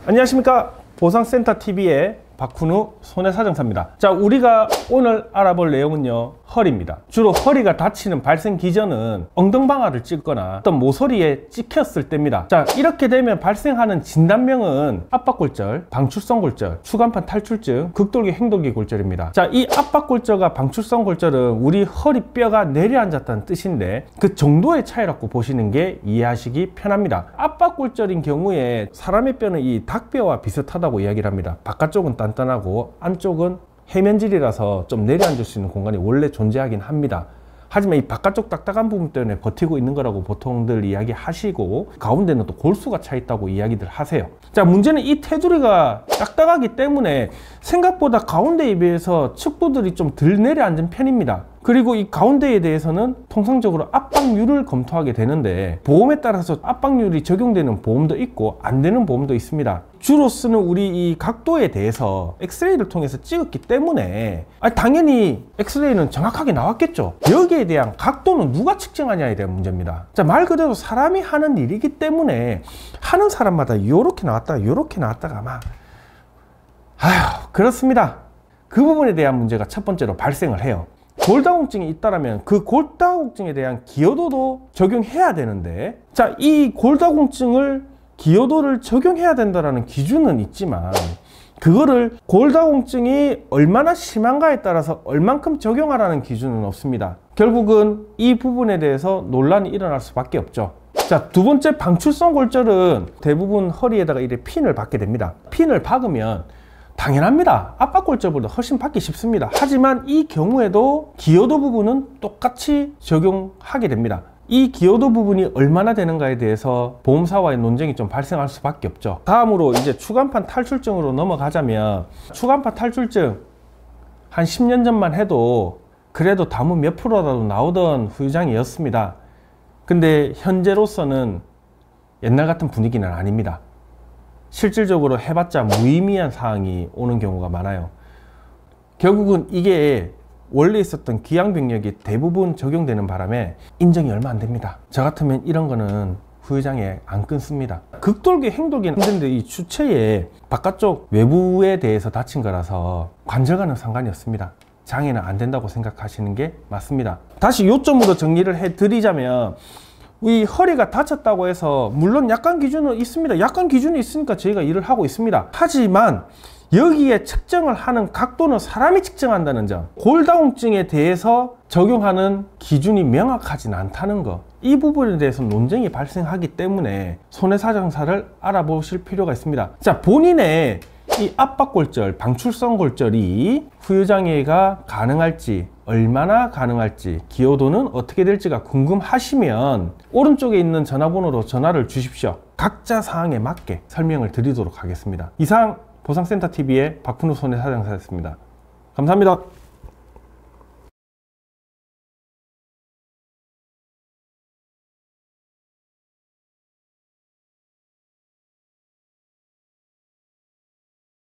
안녕하십니까, 보상센터TV의 박훈우 손해사정사입니다. 자, 우리가 오늘 알아볼 내용은요, 허리입니다. 주로 허리가 다치는 발생 기전은 엉덩방아를 찍거나 어떤 모서리에 찍혔을 때입니다. 자, 이렇게 되면 발생하는 진단명은 압박골절, 방출성골절, 추간판 탈출증, 극돌기 행돌기 골절입니다. 자, 이 압박골절과 방출성골절은 우리 허리뼈가 내려앉았다는 뜻인데 그 정도의 차이라고 보시는 게 이해하시기 편합니다. 압박골절인 경우에 사람의 뼈는 이 닭뼈와 비슷하다고 이야기를 합니다. 바깥쪽은 단단하고 안쪽은 해면질이라서 좀 내려앉을 수 있는 공간이 원래 존재하긴 합니다. 하지만 이 바깥쪽 딱딱한 부분 때문에 버티고 있는 거라고 보통들 이야기 하시고, 가운데는 또 골수가 차 있다고 이야기들 하세요. 자, 문제는 이 테두리가 딱딱하기 때문에 생각보다 가운데에 비해서 측부들이 좀 덜 내려앉은 편입니다. 그리고 이 가운데에 대해서는 통상적으로 압박률을 검토하게 되는데, 보험에 따라서 압박률이 적용되는 보험도 있고 안 되는 보험도 있습니다. 주로 쓰는 우리 이 각도에 대해서 엑스레이를 통해서 찍었기 때문에 당연히 엑스레이는 정확하게 나왔겠죠. 여기에 대한 각도는 누가 측정하냐에 대한 문제입니다. 자, 말 그대로 사람이 하는 일이기 때문에 하는 사람마다 요렇게 나왔다가 요렇게 나왔다가 막 그렇습니다. 그 부분에 대한 문제가 첫 번째로 발생을 해요. 골다공증이 있다라면 그 골다공증에 대한 기여도도 적용해야 되는데, 자, 이 골다공증을 기여도를 적용해야 된다라는 기준은 있지만 그거를 골다공증이 얼마나 심한가에 따라서 얼만큼 적용하라는 기준은 없습니다. 결국은 이 부분에 대해서 논란이 일어날 수밖에 없죠. 자, 두 번째, 방출성 골절은 대부분 허리에다가 이렇게 핀을 박게 됩니다. 핀을 박으면 당연합니다. 압박골절보다 훨씬 받기 쉽습니다. 하지만 이 경우에도 기여도 부분은 똑같이 적용하게 됩니다. 이 기여도 부분이 얼마나 되는가에 대해서 보험사와의 논쟁이 좀 발생할 수밖에 없죠. 다음으로 이제 추간판 탈출증으로 넘어가자면, 추간판 탈출증 한 10년 전만 해도 그래도 담은 몇 프로라도 나오던 후유장이었습니다. 근데 현재로서는 옛날 같은 분위기는 아닙니다. 실질적으로 해봤자 무의미한 사항이 오는 경우가 많아요. 결국은 이게 원래 있었던 기양병력이 대부분 적용되는 바람에 인정이 얼마 안 됩니다. 저 같으면 이런 거는 후유장에 안 끊습니다. 극돌기, 행돌기는 힘든데 이 주체의 바깥쪽 외부에 대해서 다친 거라서 관절과는 상관이 없습니다. 장애는 안 된다고 생각하시는 게 맞습니다. 다시 요점으로 정리를 해드리자면, 이 허리가 다쳤다고 해서 물론 약관 기준은 있습니다. 약관 기준이 있으니까 저희가 일을 하고 있습니다. 하지만 여기에 측정을 하는 각도는 사람이 측정한다는 점, 골다공증에 대해서 적용하는 기준이 명확하진 않다는 거, 이 부분에 대해서 논쟁이 발생하기 때문에 손해사정사를 알아보실 필요가 있습니다. 자, 본인의 이 압박골절, 방출성골절이 후유장애가 가능할지, 얼마나 가능할지, 기여도는 어떻게 될지가 궁금하시면 오른쪽에 있는 전화번호로 전화를 주십시오. 각자 사항에 맞게 설명을 드리도록 하겠습니다. 이상 보상센터TV의 박훈우 손해사정사였습니다. 감사합니다.